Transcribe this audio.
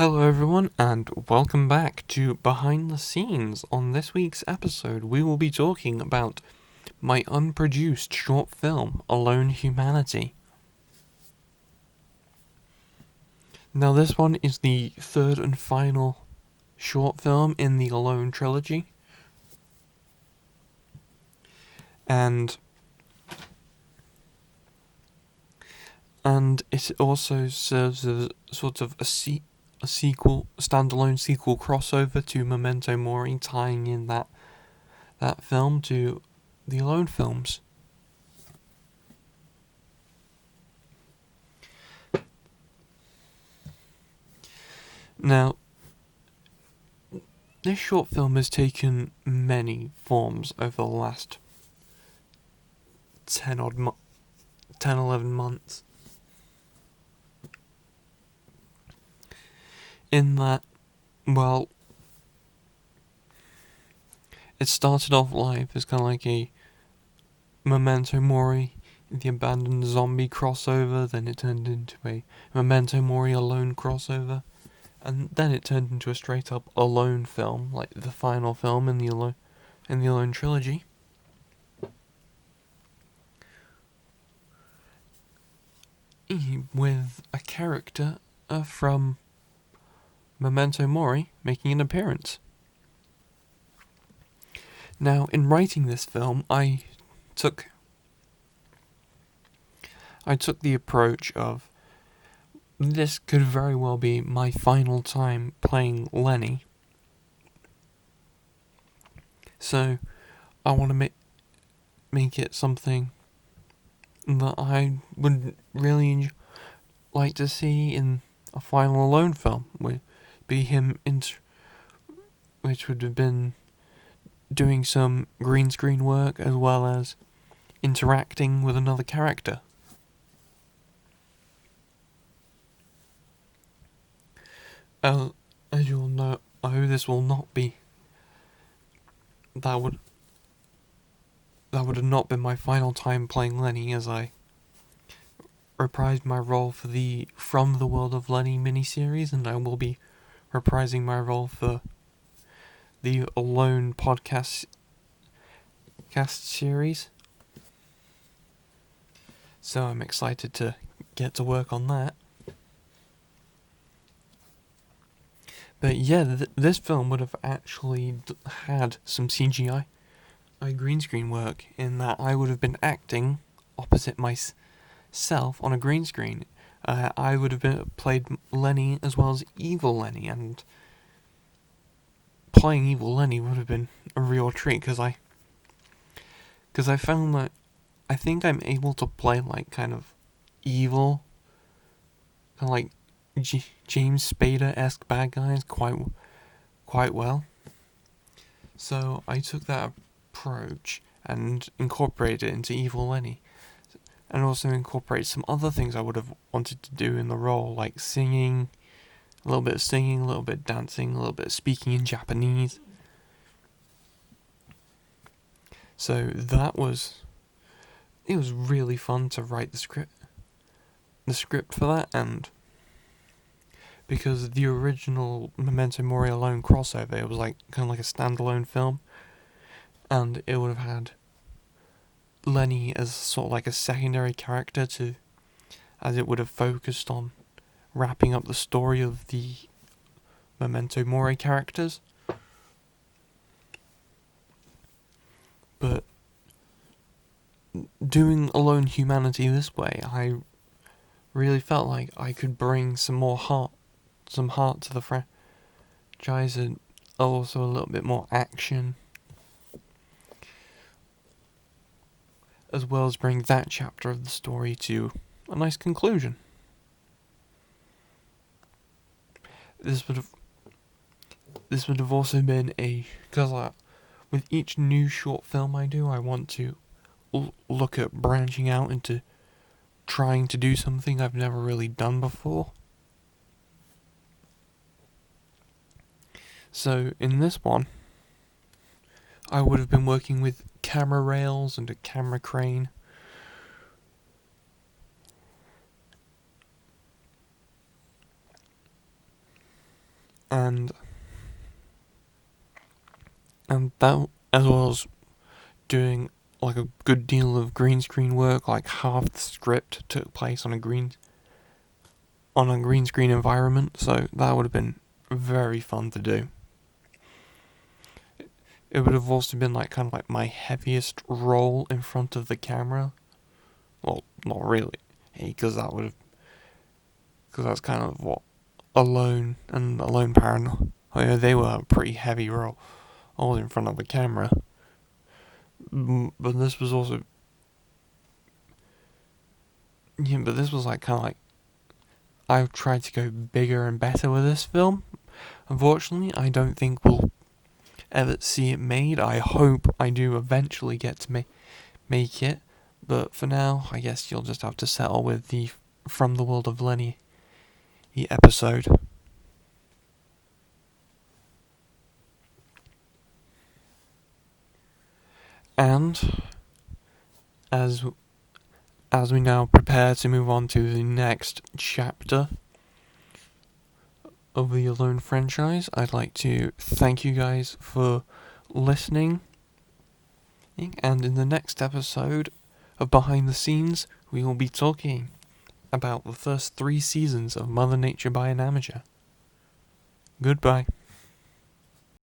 Hello everyone and welcome back to Behind the Scenes. On this week's episode we will be talking about my unproduced short film, Alone Humanity. Now this one is the third and final short film in the Alone trilogy. And it also serves as sort of a standalone sequel crossover to Memento Mori, tying in that film to the Alone films. Now, this short film has taken many forms over the last 11 months. In that, well, it started off live as kind of like a Memento Mori, the abandoned zombie crossover, then it turned into a Memento Mori Alone crossover, and then it turned into a straight up Alone film, like the final film in the Alone trilogy. With a character from Memento Mori making an appearance. Now, in writing this film, I took the approach of this could very well be my final time playing Lenny. So, I want to make it something that I would really like to see in a final Alone film, would be him which would have been doing some green screen work as well as interacting with another character. As you'll know, this will not be. That would have not been my final time playing Lenny, as I reprised my role for the From the World of Lenny miniseries, and I will be reprising my role for the Alone podcast series. So I'm excited to get to work on that. But yeah, this film would have actually had some CGI green screen work, in that I would have been acting opposite myself on a green screen. I would have played Lenny as well as Evil Lenny, and playing Evil Lenny would have been a real treat, because I found that I think I'm able to play like kind of evil, kind of like James Spader-esque bad guys quite well. So I took that approach and incorporated it into Evil Lenny, and also incorporated some other things I would have wanted to do in the role, like singing, a little bit of singing, a little bit of dancing, a little bit of speaking in Japanese. So it was really fun to write the script for that, and because the original Memento Mori Alone crossover, it was like kind of like a standalone film, and it would have had Lenny as sort of like a secondary character as it would have focused on wrapping up the story of the Memento Mori characters. But doing Alone Humanity this way, I really felt like I could bring some heart to the franchise, and also a little bit more action, as well as bring that chapter of the story to a nice conclusion. This would have also been because with each new short film I do, I want to look at branching out into trying to do something I've never really done before. So in this one, I would have been working with camera rails and a camera crane. and that, as well as doing like a good deal of green screen work, like half the script took place on a green screen environment, so that would have been very fun to do. It would have also been like kind of like my heaviest role in front of the camera. Well, not really, because that's kind of what Alone and Alone Paranoia, they were a pretty heavy role, all in front of the camera. But this was also, but this was like kind of like, I've tried to go bigger and better with this film. Unfortunately, I don't think we'll ever see it made. I hope I do eventually get to make it, but for now, I guess you'll just have to settle with the From the World of Lenny episode. And as we now prepare to move on to the next chapter of the Alone franchise, I'd like to thank you guys for listening. And in the next episode of Behind the Scenes, we will be talking about the first 3 seasons of Mother Nature by an Amateur. Goodbye.